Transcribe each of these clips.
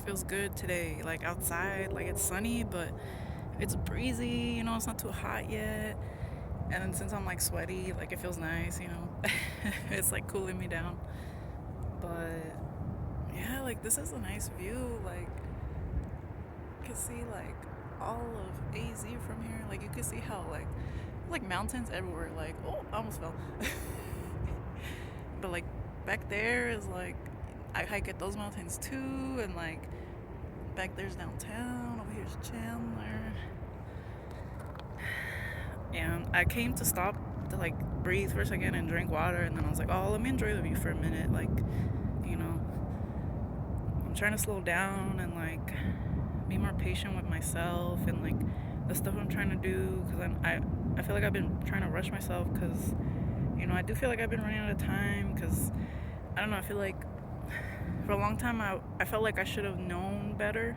feels good today. Like outside, like it's sunny, but it's breezy, it's not too hot yet. And then since I'm like sweaty, like it feels nice. It's like cooling me down. But yeah, like this is a nice view. Like you can see like all of AZ from here. Like you can see how like mountains everywhere. Like, oh, I almost fell. But like back there is like I hike at those mountains too, and like back there's downtown. Over here's Chandler. And I came to stop to like breathe for a second and drink water, and then I was like, oh, let me enjoy the view for a minute. Like, you know, I'm trying to slow down and like be more patient with myself and like the stuff I'm trying to do, because I feel like I've been trying to rush myself because I do feel like I've been running out of time, because I don't know, I feel like for a long time I felt like I should have known better,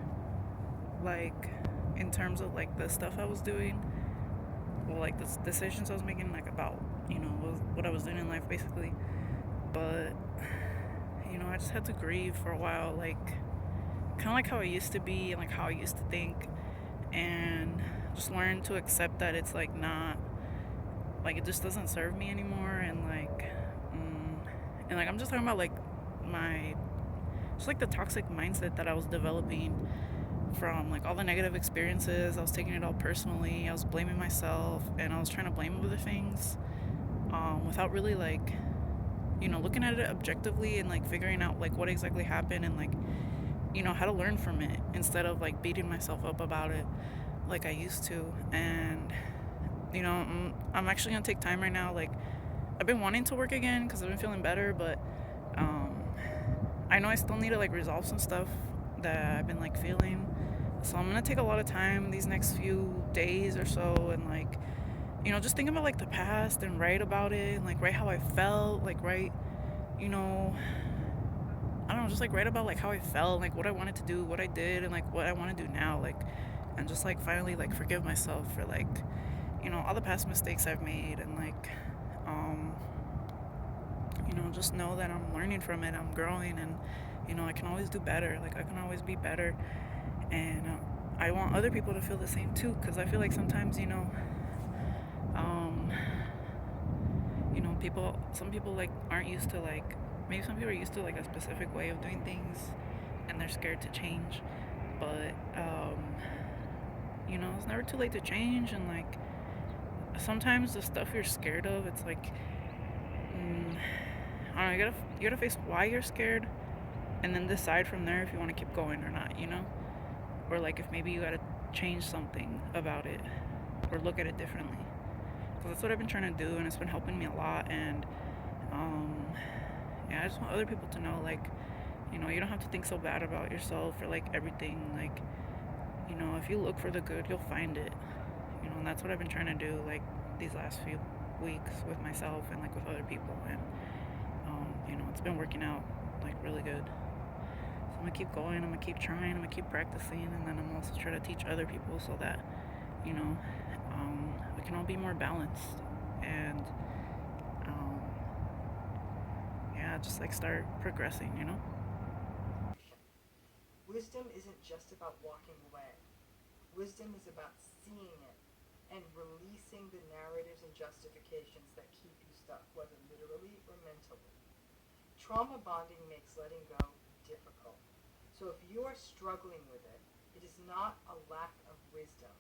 like in terms of like the stuff I was doing, well, like the decisions I was making, like about what I was doing in life basically. But I just had to grieve for a while, like kind of like how I used to be and like how I used to think, and just learn to accept that it's like not, like it just doesn't serve me anymore. And like I'm just talking about like my, just like the toxic mindset that I was developing from like all the negative experiences. I was taking it all personally. I was blaming myself, and I was trying to blame other things, without really like looking at it objectively and like figuring out like what exactly happened, and like how to learn from it, instead of like beating myself up about it like I used to. And I'm actually gonna take time right now. Like I've been wanting to work again because I've been feeling better, but um, I know I still need to like resolve some stuff that I've been like feeling. So I'm gonna take a lot of time these next few days or so, and like just think about like the past and write about it, and like write how I felt, like write, you know, I don't know, just like write about like how I felt, like what I wanted to do, what I did, and like what I want to do now, like, and just like finally like forgive myself for like all the past mistakes I've made, and like um just know that I'm learning from it, I'm growing, and I can always do better, like I can always be better. And I want other people to feel the same too, because I feel like sometimes um some people like aren't used to, like, maybe some people are used to like a specific way of doing things, and they're scared to change. But it's never too late to change. And like sometimes the stuff you're scared of, it's like I don't know, you gotta face why you're scared, and then decide from there if you want to keep going or not, or like if maybe you gotta change something about it or look at it differently. Because that's what I've been trying to do, and it's been helping me a lot. And yeah, I just want other people to know, like, you don't have to think so bad about yourself or like everything. Like, if you look for the good, you'll find it. And that's what I've been trying to do, like these last few weeks with myself and like with other people. And it's been working out like really good. So I'm gonna keep going. I'm gonna keep trying. I'm gonna keep practicing, and then I'm also trying to teach other people so that we can all be more balanced. And yeah, just like start progressing. Wisdom isn't just about walking away. Wisdom is about seeing it and releasing the narratives and justifications that keep you stuck, whether literally or mentally. Trauma bonding makes letting go difficult. So if you are struggling with it, it is not a lack of wisdom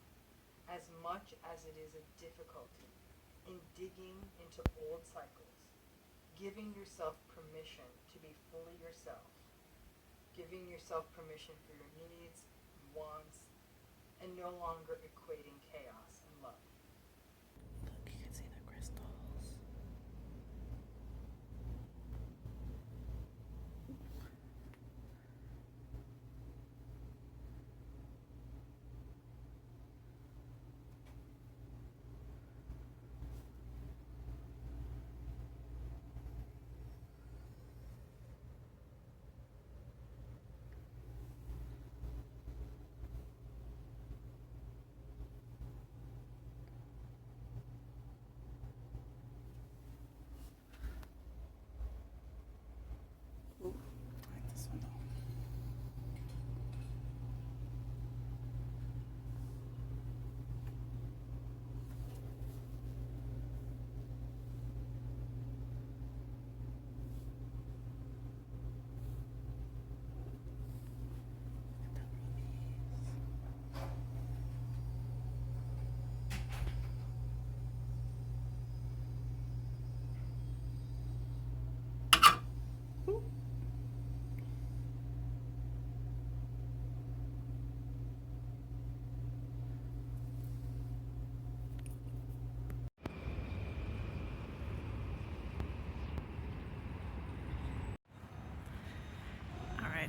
as much as it is a difficulty in digging into old cycles, giving yourself permission to be fully yourself, giving yourself permission for your needs, wants, and no longer equating chaos and love. Look, you can see the crystals.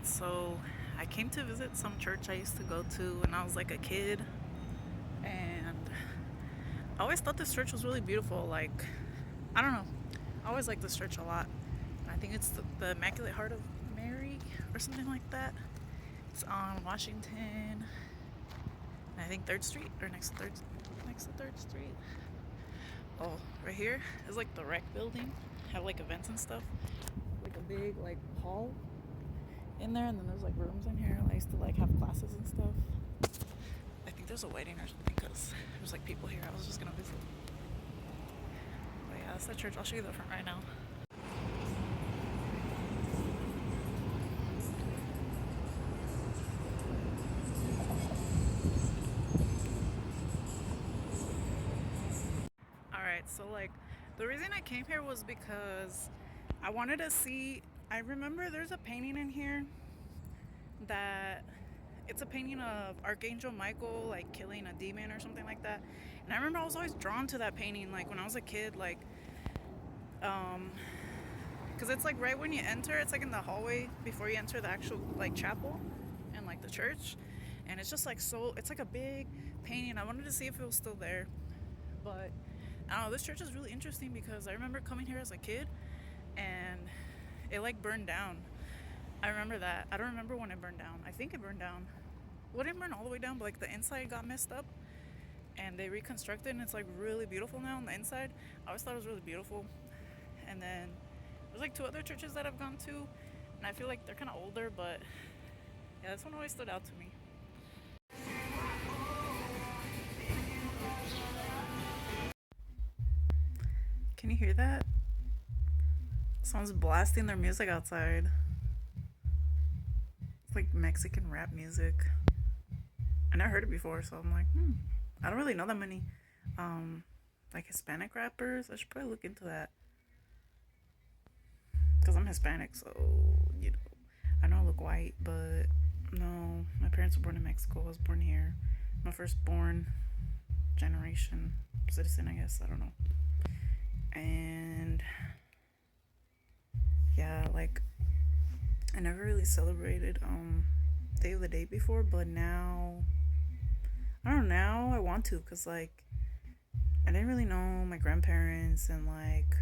Alright, so I came to visit some church I used to go to when I was like a kid, and I always thought this church was really beautiful. Like, I don't know, I always liked this church a lot. I think it's the Immaculate Heart of Mary or something like that. It's on Washington, and I think 3rd Street or next to 3rd Street. Oh, right here is like the rec building, have like events and stuff. Like a big like hall in there, and then there's like rooms in here. I used to like have classes and stuff. I think there's a wedding or something because there's like people here. I was just gonna visit. But yeah, that's the church. I'll show you the front right now. Alright, so like the reason I came here was because I wanted to see. I remember there's a painting in here that it's a painting of Archangel Michael like killing a demon or something like that. And I remember I was always drawn to that painting like when I was a kid, like um because it's like right when you enter, it's like in the hallway before you enter the actual like chapel and like the church. And it's just like so it's like a big painting. I wanted to see if it was still there. But I don't know, this church is really interesting because I remember coming here as a kid and it like burned down. I remember that. I don't remember when it burned down. I think it burned down. Well, it didn't burn all the way down, but like the inside got messed up and they reconstructed and it's like really beautiful now on the inside. I always thought it was really beautiful. And then there's like 2 other churches that I've gone to and I feel like they're kind of older, but yeah, this one always stood out to me. Can you hear that? Someone's blasting their music outside. It's like Mexican rap music. I never heard it before, so I'm like, I don't really know that many um like Hispanic rappers. I should probably look into that because I'm Hispanic, so you know, I know I look white, but no, my parents were born in Mexico. I was born here. My firstborn generation citizen, I guess. I don't know. And yeah, like I never really celebrated Day of the Day before, but now I don't know. Now I want to, cause like I didn't really know my grandparents, and like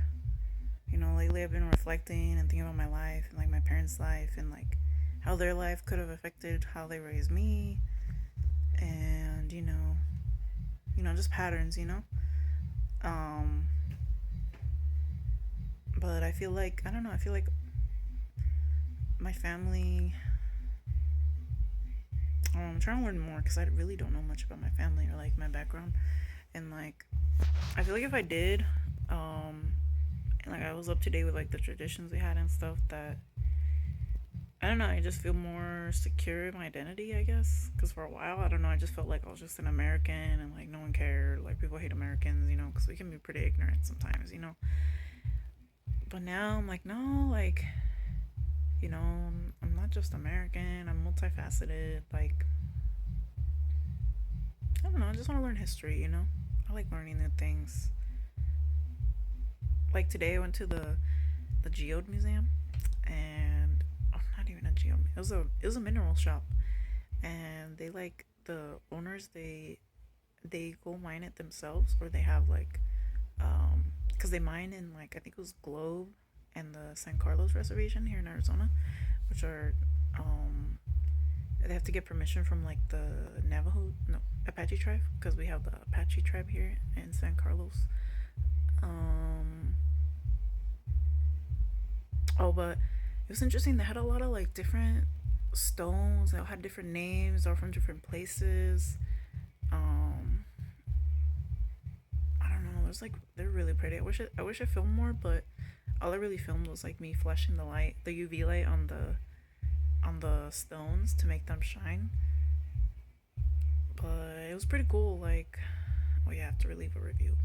lately I've been reflecting and thinking about my life and like my parents' life and like how their life could have affected how they raised me, and just patterns, Um, but I feel like I don't know. I feel like my family. I'm trying to learn more because I really don't know much about my family or like my background, and like I feel like if I did, and like I was up to date with like the traditions we had and stuff, that I don't know, I just feel more secure in my identity, I guess. Because for a while, I don't know, I just felt like I was just an American and like no one cared. Like people hate Americans, because we can be pretty ignorant sometimes. But now I'm like, no, like, I'm not just American, I'm multifaceted. Like, I don't know, I just want to learn history. I like learning new things. Like today, I went to the geode museum, and not even a geode. It was a mineral shop, and they like the owners. They go mine it themselves, or they have like because they mine in like I think it was Globe and the San Carlos Reservation here in Arizona, which are they have to get permission from like the Navajo no Apache tribe, because we have the Apache tribe here in San Carlos. Um, oh, but it was interesting. They had a lot of like different stones. They all had different names. They were from different places. Um, I don't know. It was like they're really pretty. I wish I filmed more, but all I really filmed was like me flashing the UV light on the stones to make them shine. But it was pretty cool. Like, oh yeah, I have to leave a review.